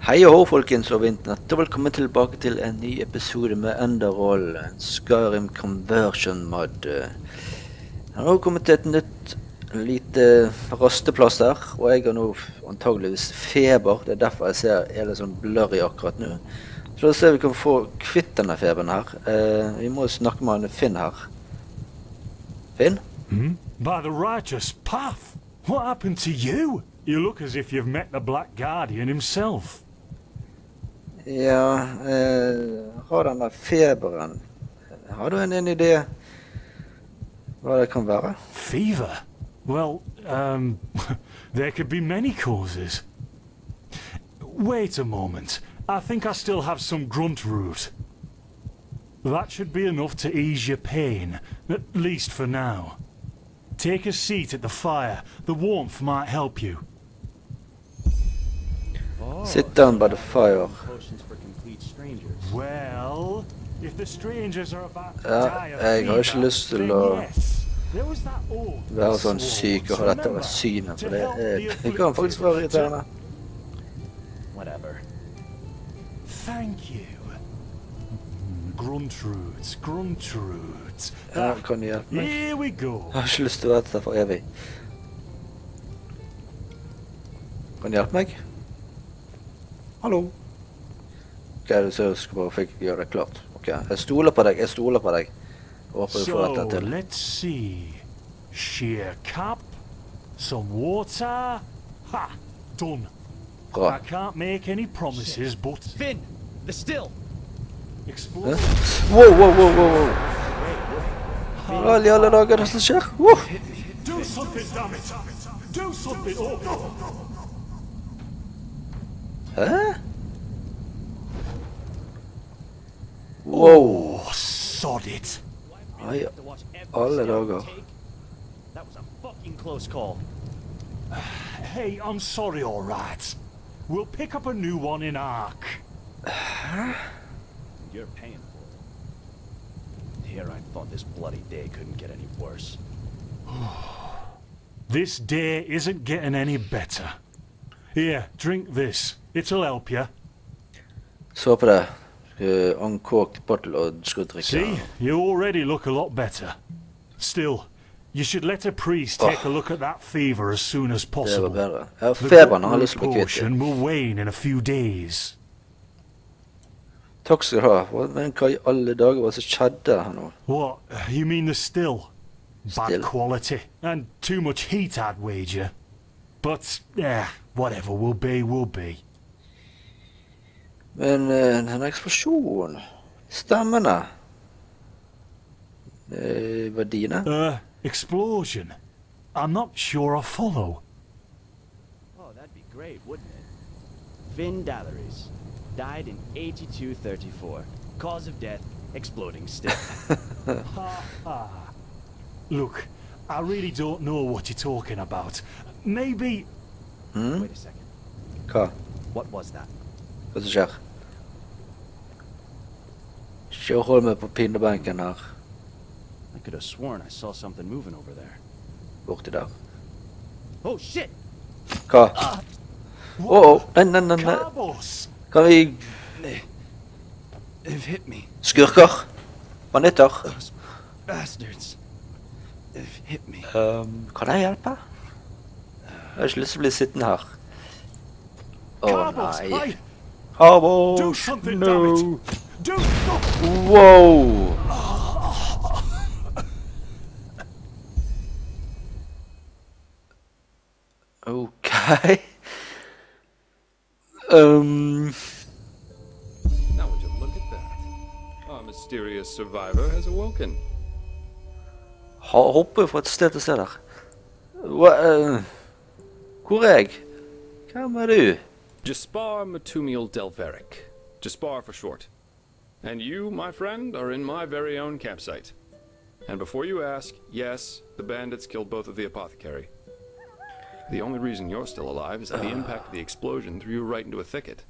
Hei og hå, folkens og internett, og velkommen tilbake til en ny episode med Enderal Skyrim Conversion mod. Jeg har nå kommet til et nytt lite rasteplass her, og jeg har nå antageligvis feber. Det er derfor jeg ser litt sånn blurry akkurat nå. Så la oss se om vi kan få kvitt denne feberen her. Vi må snakke med han Finn her. Finn? By the righteous path! What happened to you? You look as if you've met the Black Guardian himself. Ja, har denne feberen. Har du en idé hva det kan være? Fever? Well, there could be many causes. Wait a moment. I think I still have some grunt root. That should be enough to ease your pain, at least for now. Take a seat at the fire. The warmth might help you. Sit down by the fire. Well, if the strangers are about to Ja, jeg har ikke lyst til å være sånn syk og ha dette ved synet, for det kan faktisk være irriterende. Whatever. Thank you. Gruntroots, gruntroots. Ja, kan du hjelpe meg? Here we go. Jeg har ikke lyst til å være dette for evig. Kan du hjelpe meg? Hallo? Ok, du ser du skal bare gjøre det klart. Ok, jeg stoler på deg, Håper du får dette til. So, let's see. Sheer cap, some water. Ha! Done. Bra. I can't make any promises, but... Finn! The still! Explode. Wow. Hva i alle dager er det som skjer? Do something, damn it! Do something! Oh. Hæ? Wow. Oh, sod it. Nei, alle dager. That was a fucking close call. Hey, I'm sorry, all right. We'll pick up a new one in Ark. You're paying for it. Here I thought this bloody day couldn't get any worse. This day isn't getting any better. Here, drink this. It'll help you. Så på det. Uncorked bottle og du skal drikke. See, you already look a lot better. Still, you should let a priest take a look at that fever as soon as Det var possible. bedre. Ja, feberen har lyst til å bli kvitt. Portion will wane in a few days. Takk skal du ha. Men hva i alle dager var det som skjedde her nå? What? You mean the still? Bad Still? quality and too much heat, I'd wager. But, whatever will be, will be. Men den eksplosjonen, stemmene, var dine? Explosion? I'm not sure I follow. Oh, that'd be great, wouldn't it? Finn Dalleries. Died in 8234. Cause of death, exploding still. Look, I really don't know what you're talking about. Maybe... Wait a second. Hva? What was that? Hva som skjer? Ikke hold meg på pinnebenken her. I could have sworn I saw something moving over there. Borti der. Oh shit! Hva? Nei. Carbos! Kan vi... They've hit me. Skurker? Banditter? Those bastards. They've hit me. Kan jeg hjelpe? Jeg har ikke lyst til å bli sittende her. Carbos, nei. hey! Do Carbos, something, no. damn it! Do... Wow. Okay. Now would you look at that? Our mysterious survivor has awoken. Hoppe fra et sted til sted der. Hvor er jeg? Hvem er du? Jaspar Matumiel Delveric. Jaspar for short. And you, my friend, are in my very own campsite. And before you ask, yes, the bandits killed both of the apothecary. The only reason you're still alive is that the impact of the explosion threw you right into a thicket.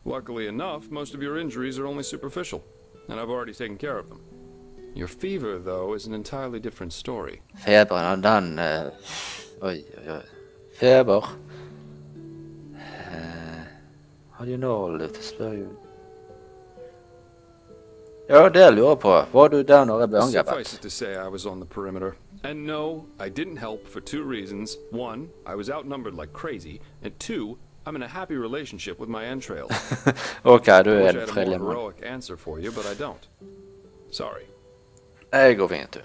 Luckily enough, most of your injuries are only superficial, and I've already taken care of them. Your fever, though, is an entirely different story. Feberen, den... Oi. Feber. How do you know all this? Spør jo. Ja, det lurer jeg på. Var du der når jeg ble Suffice angrepet? it to say I was on the perimeter. And no, I didn't help for two reasons. One, I was outnumbered like crazy. And two, I'm in a happy relationship with my entrails. Ok, du I er wish I en had a more fredelig mann. heroic answer for you, but I don't. Sorry. Jeg går fint, du.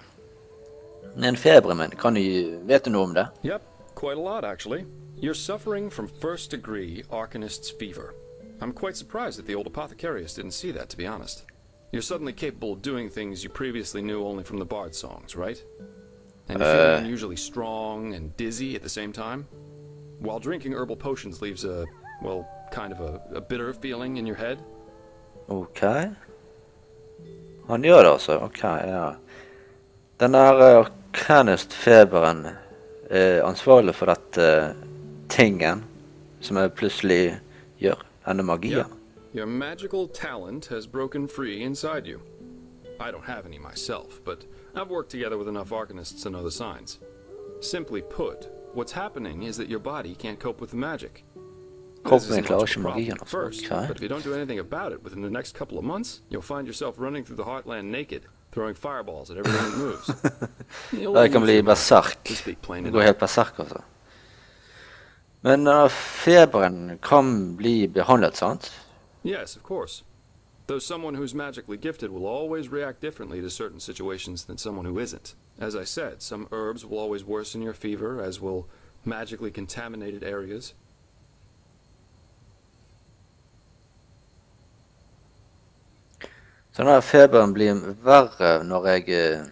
En feber, men vet du noe om det? Yep, quite a lot actually. You're suffering from first degree Arcanist's fever. I'm quite surprised that the old apothecarius didn't see that, to be honest. You're suddenly capable of doing things you previously knew only from the bard songs, right? And you're feeling unusually strong and dizzy at the same time? While drinking herbal potions leaves a, well, kind of a bitter feeling in your head? Ok. Han gjør det altså, ok, ja. Den der Arcanist-feberen er ansvarlig for dette tingen som jeg plutselig gjør, denne magien. Yeah. Your magical talent has broken free inside you. I don't have any myself, but I've worked together with enough arcanists to know the signs. Simply put, what's happening is that your body can't cope with the magic. This isn't klarer much ikke of a problem magien, at altså. first, Ok. but if you don't do anything about it within the next couple of months, you'll find yourself running through the heartland naked, throwing fireballs at everything that moves. You'll Det kan lose bli your mind, berserk. to speak plain Det går enough. helt berserk, altså. Men feberen kan bli behandlet, sant? Yes, of course. Though someone who's magically gifted will always react differently to certain situations than someone who isn't. As I said, some herbs will always worsen your fever, as will magically contaminated areas. Så denne feberen blir verre når jeg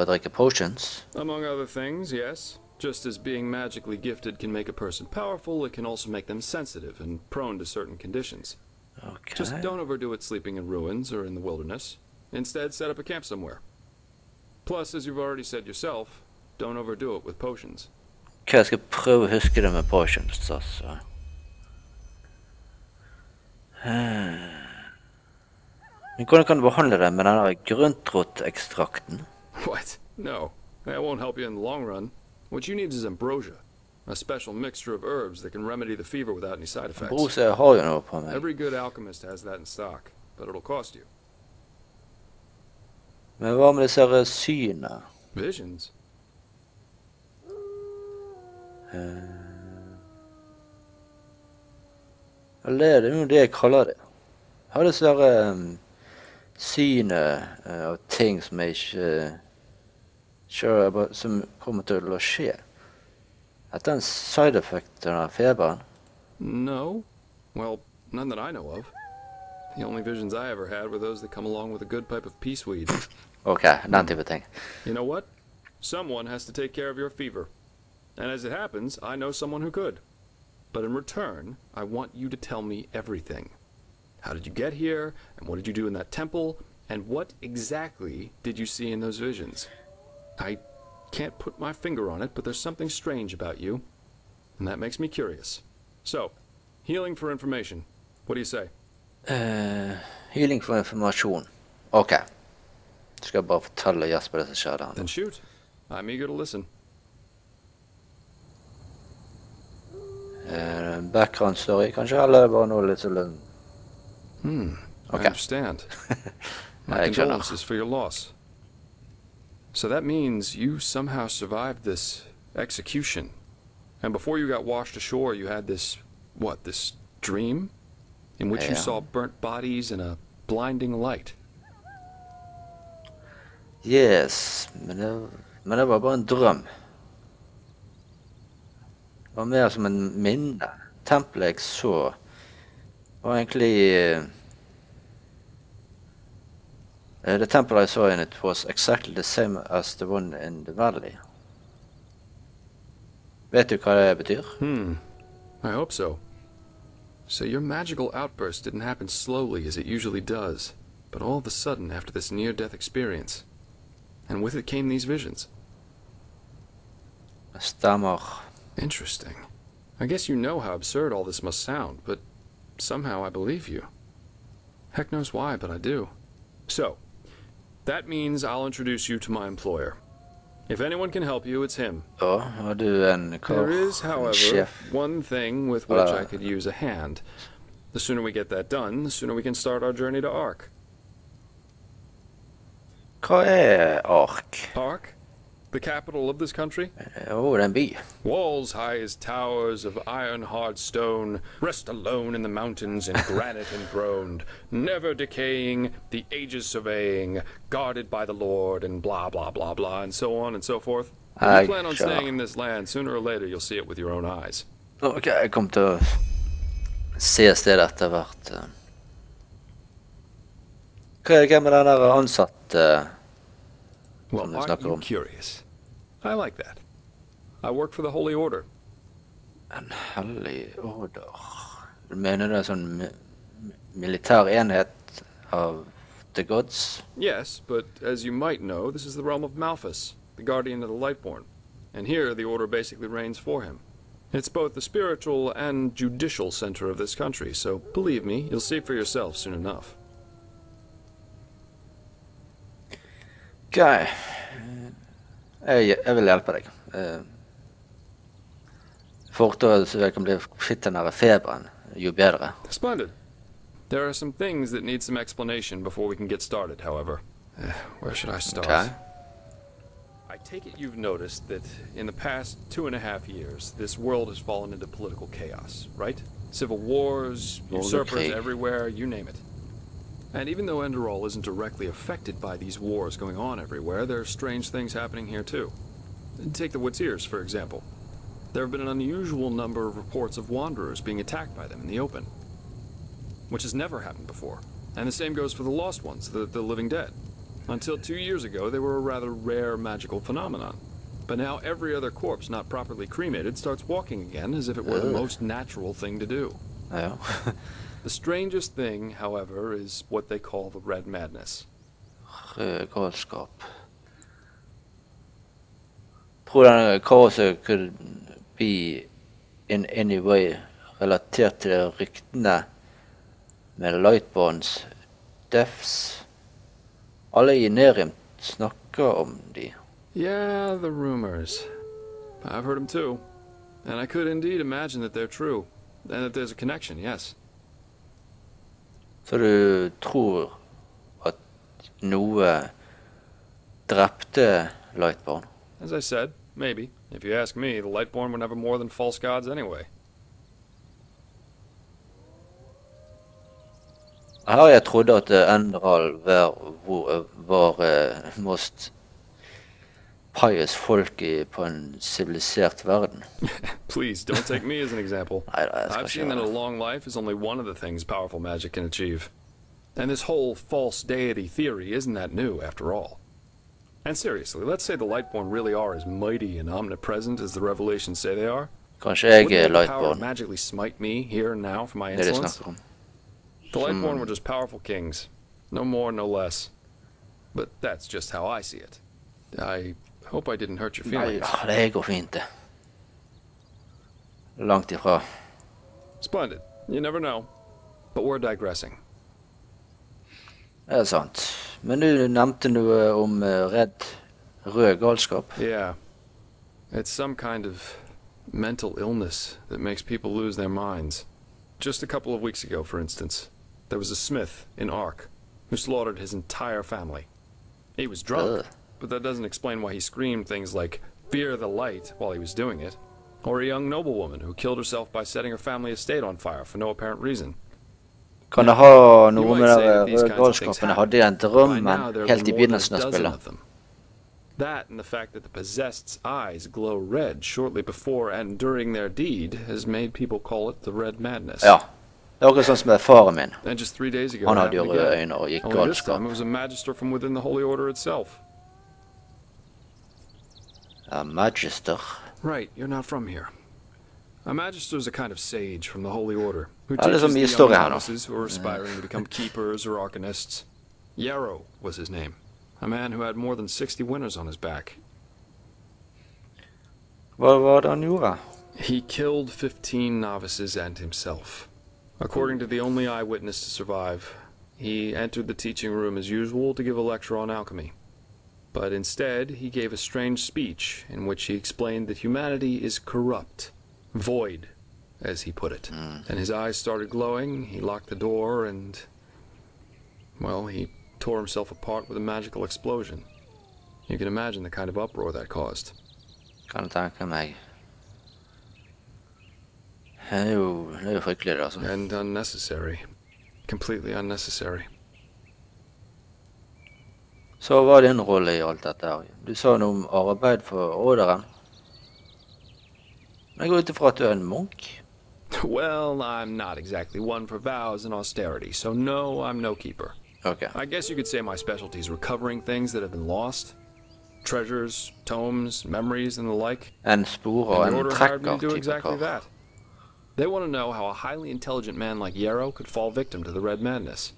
drikker potions. Among other things, yes. Just as being magically gifted can make a person powerful, it can also make them sensitive and prone to certain conditions. Ok. Just don't overdo it sleeping in ruins or in the wilderness. Instead, set up a camp somewhere. Plus, as you've already said yourself, don't overdo it with potions. Ok, jeg skal prøve å huske det med potions, altså. Men hvordan kan du behandle det med denne grøntrotekstrakten? What? No, that won't help you in the long run. What you need is ambrosia, a special mixture of herbs that can remedy the fever without any side effects. Brose har jo noe på meg. Every good alchemist has that in stock, but it'll cost you. Men hva med disse her syne? Visions? Eller det er jo det jeg kaller det. Jeg har disse her syne av ting som jeg ikke kjører, som kommer til å skje. Er det en side effect av feberen? No. Well, none that I know of. The only visions I ever had were those that come along with a good pipe of peaceweed. Ok, den type ting. You know what? Someone has to take care of your fever. And as it happens, I know someone who could. But in return, I want you to tell me everything. How did you get here? And what did you do in that temple? And what exactly did you see in those visions? I can't put my finger on it, but there's something strange about you. And that makes me curious. So, healing for information. What do you say? Healing for informasjon. Ok. Skal jeg bare fortelle Jesper det som skjer der. Then shoot. I'm eager to listen. Background story, kanskje? Eller bare noe litt sånn... I Okay. understand. My I shall not. condolences for your loss. So that means you somehow survived this execution. And before you got washed ashore, you had this, what, this dream? In which you Yeah. saw burnt bodies and a blinding light. Yes, men det var bare en drøm. Det var mer som en minne. Tempelet jeg så var egentlig... the temple I saw in it was exactly the same as the one in the valley. Vet du hva det betyr? I hope so. So your magical outburst didn't happen slowly as it usually does, but all of a sudden after this near-death experience. And with it came these visions. Det stemmer. Interesting. I guess you know how absurd all this must sound, but somehow I believe you. Heck knows why, but I do. So, that means I'll introduce you to my employer. If anyone can help you, it's him. Ja, har du en kar, There is, en however, sjef? one thing with which I could use a hand. The sooner we get that done, the sooner we can start our journey to Ark. Hva er Ark? Ark? The capital of this country? Det er en by. Walls high as towers of iron-hard stone, rest alone in the mountains in granite enthroned, never decaying, the ages surveying, guarded by the Lord, and blah, blah, blah, blah, and so on and so forth. If you plan on staying in this land, sooner or later you'll see it with your own eyes. Ok, jeg kommer til å se stedet etter hvert. Hvem er den der ansatte Well, som du aren't snakker you om? curious? I like that. I work for the Holy Order. En hellig order. Mener du en sånn militær enhet av The Gods? Yes, but as you might know, this is the realm of Malphas, the guardian of the Lightborn. And here the Order basically reigns for him. It's both the spiritual and judicial center of this country, so believe me, you'll see for yourself soon enough. Ok. Jeg vil hjelpe deg. Fortere så jeg kan bli kvitt den der feberen, jo bedre. Splendid. There are some things that need some explanation before we can get started, however. Where should I start? Okay. I take it you've noticed that in the past 2.5 years, this world has fallen into political chaos, right? Civil wars, usurpers everywhere, you name it. And even though Enderal isn't directly affected by these wars going on everywhere, there are strange things happening here too. Take the Woods-Ears, for example. There have been an unusual number of reports of wanderers being attacked by them in the open, which has never happened before. And the same goes for the Lost Ones, the living dead. Until 2 years ago, they were a rather rare magical phenomenon. But now every other corpse not properly cremated starts walking again as if it were the most natural thing to do. Ja. The strangest thing, however, is what they call the Red Madness. Galskap. Tror den kaoset could be in any way relatert til ryktene med Lightborns deaths? Alle i Nerim snakker om de. Yeah, the rumors. I've heard them too. And I could indeed imagine that they're true. And that there's a connection, yes. Så du tror at noe drepte Lightborn? As I said, maybe. If you ask me, the Lightborn were never more than false gods anyway. Her har jeg trodd at Enderal var most pious folk på en sivilisert verden. Please, don't take me as an example. I've seen that a ikke long life is only one of the things powerful magic can achieve. And this whole false deity theory isn't that new, after all. And seriously, let's say the Lightborn really are as mighty and omnipresent as the revelations say they are. Kanskje jeg Wouldn't the power Lightborn, magically smite me here and now for my det de insolence? snakker om. The Lightborn were just powerful kings. No more, no less. But that's just how I see it. I hope I didn't hurt your Nei, feelings. det går fint det. Langt ifra. Splendid. You never know. But we're digressing. Det er sant. Men du nevnte noe om rød galskap. Yeah. It's some kind of mental illness that makes people lose their minds. Just a couple of weeks ago, for instance, there was a smith in Ark who slaughtered his entire family. He was drunk, Ugh. but that doesn't explain why he screamed things like, "Fear the light," while he was doing it. Or a young noblewoman who killed herself by setting her family estate on fire for no apparent reason. Kan det ha noe You med might say that den these røde kinds of things galskapen jeg hadde i den By now, drømmen there have helt been i more than a begynnelsen av dozen spillet? of them. That and the fact that the possessed's eyes glow red shortly before and during their deed has made people call it the Red Madness. Ja. Det er akkurat sånn som med faren min. And just 3 days ago, Han it hadde jo happened røde again. øyne og gikk Only this time galskap. it was a magister from within the Holy Order itself. Ja, Magister. Right, you're not from here. A magister is a kind of sage from the Holy Order who Ja, det er så teaches the mye young historie her nå. novices who are aspiring to become keepers or arcanists. Yarrow was his name, a man who had more than 60 winners on his back. Hva var det han gjorde? He killed 15 novices and himself. According to the only eyewitness to survive, he entered the teaching room as usual to give a lecture on alchemy. But instead, he gave a strange speech in which he explained that humanity is corrupt, void, as he put it. And his eyes started glowing, he locked the door, and... well, he tore himself apart with a magical explosion. You can imagine the kind of uproar that caused. Kan tenke meg. Det er jo fryktelig, altså. And unnecessary. Completely unnecessary. Så hva er din rolle i alt dette her? Du sa noe om arbeid for orderen. Men jeg går ut ifra at du er en munk. Well, I'm not exactly one for vows and austerity, so no, I'm no keeper. Okay. I guess you could say my specialty is recovering things that have been lost. Treasures, tomes, memories, and the like. En sporer, And the en Order hired me trekker, to do type exactly kar. that. They want to know how a highly intelligent man like Yarrow could fall victim to the Red Madness.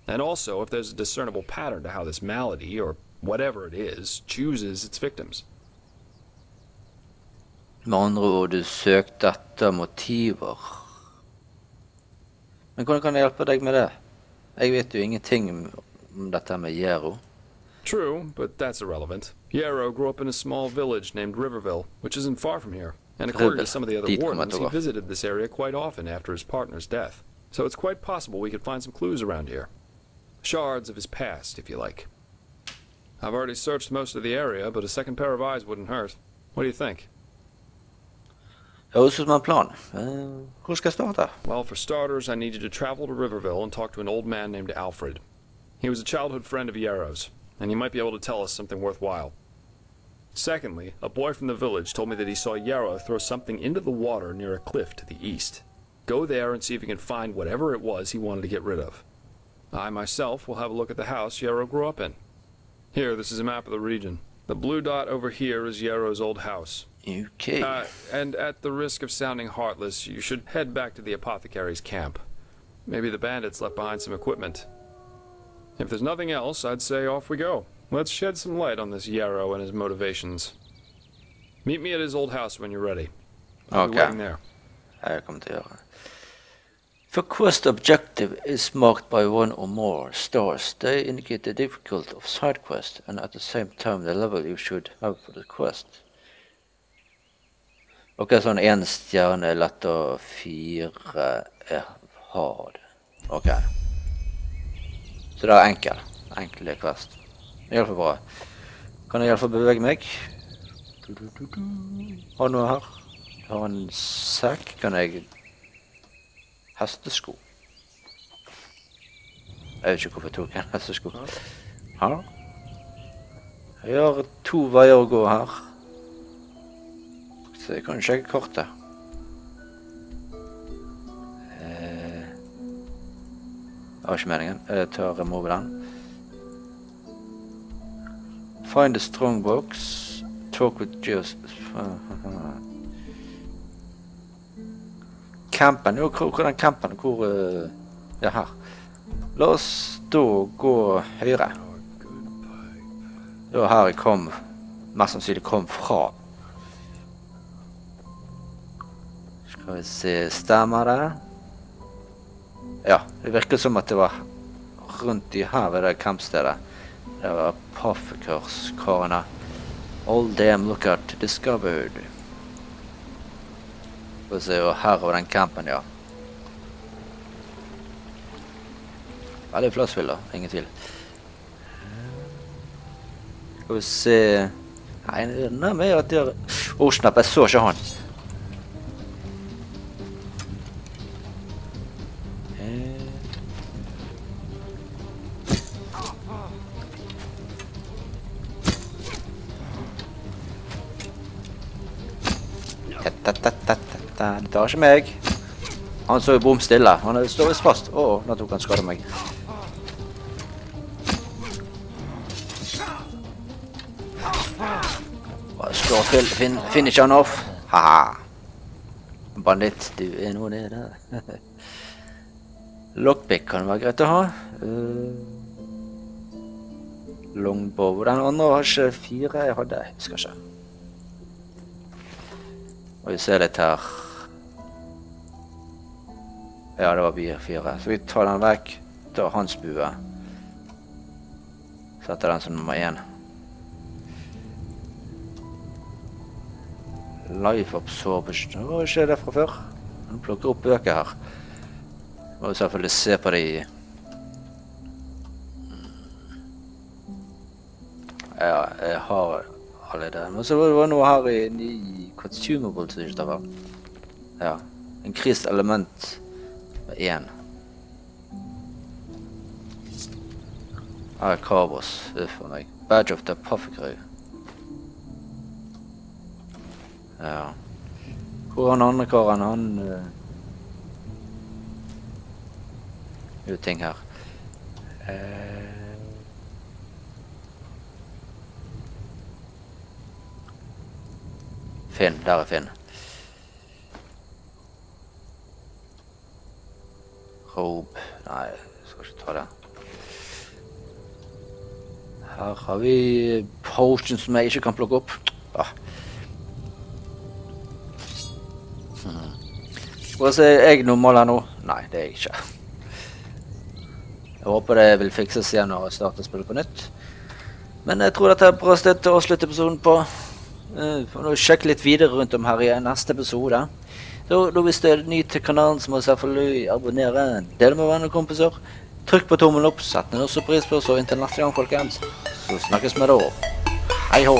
And also if there's a discernible pattern to how this malady, or whatever it is, chooses its victims. Med andre ord, du søkte etter motiver. Men hvordan kan jeg hjelpe deg med det? Jeg vet jo ingenting om dette med Yarrow. True, but that's irrelevant. Yarrow grew up in a small village named Riverville, which isn't far from here. And according to some of the other wardens, he visited this area quite often after his partner's death. So it's quite possible we could find some clues around here. Shards of his past, if you like. I've already searched most of the area, but a second pair of eyes wouldn't hurt. What do you think? Høres ut som en plan. Hvor skal jeg starte? Well, for starters, I need you to travel to Riverville and talk to an old man named Alfred. He was a childhood friend of Yarrow's, and he might be able to tell us something worthwhile. Secondly, a boy from the village told me that he saw Yarrow throw something into the water near a cliff to the east. Go there and see if you can find whatever it was he wanted to get rid of. I myself will have a look at the house Yarrow grew up in. Here, this is a map of the region. The blue dot over here is Yarrow's old house. Okay. And at the risk of sounding heartless, you should head back to the apothecary's camp. Maybe the bandits left behind some equipment. If there's nothing else, I'd say off we go. Let's shed some light on this Yarrow and his motivations. Meet me at his old house when you're ready. I'll be waiting there. Jeg kommer til å gjøre. For quest objective is marked by one or more stars. They indicate the difficulty of side quest and at the same time the level you should have for the quest. Ok, sånn en stjerne er lett å fire hard. Ok. Så det er enkle quest. Det er i hvert fall bra. Kan jeg i hvert fall bevege meg? Har noe her? Jeg har en sekk. Kan jeg... Hestesko. Jeg vet ikke hvorfor jeg tok en hestesko. Her. Jeg har 2 veier å gå her. Så jeg kan sjekke kortet. Det var ikke meningen. Jeg tar remove den. Find a strong box. Talk with Geos. Campen. Jo, hvor er den campen? Hvor... ja, her. La oss da gå høyre. Det var her jeg kom. Mest sannsynlig kom fra. Skal vi se, stemmer det? Ja, det virker som at det var rundt i her ved det campstedet. Det var Apothekars-karene. All damn lookout discovered. Skal vi se, og her var den campen, ja. Veldig flassvill da, ingen tvil. Skal vi se... Nei, det er mer at det er... Snap, jeg så ikke han. Det tar ikke meg. Han så jo bom stille. Han står visst fast. Nå tok han skade meg. Bare slå til. Finn ikke han off. Haha. Banditt, du er noe nede. Lockpick kan være greit å ha. Longbow. Den andre har ikke 4 jeg hadde. Jeg husker ikke. Og vi ser litt her. Ja, det var 4. Så vi tar den vekk. Tar hans bue. Setter den som nummer 1. Life absorption. Det var ikke det fra før. Nå plukker opp bøker her. Må vi selvfølgelig se på de. Ja, jeg har alle der. Men så var det noe her i consumable, synes jeg det var. Ja, en krist element med 1. Karbos, for meg. Badge of the Apothecary. Ja. Hvor er han andre karen? Han... ting her. Finn, der er Finn. Robe. Nei, jeg skal ikke ta det. Her har vi potions som jeg ikke kan plukke opp. Er jeg normal her nå? Nei, det er jeg ikke. Jeg håper det vil fikses igjen når jeg starter spillet på nytt. Men jeg tror dette er et bra sted til å avslutte episoden på. Får sjekke litt videre rundt om her i neste episode. Så hvis du er ny til kanalen, så må du selvfølgelig abonnere, dele med venner og kompiser. Trykk på tommelen opp, sett ned også pris på oss, og inntil neste gang, folkens. Så snakkes vi da. Hei hå!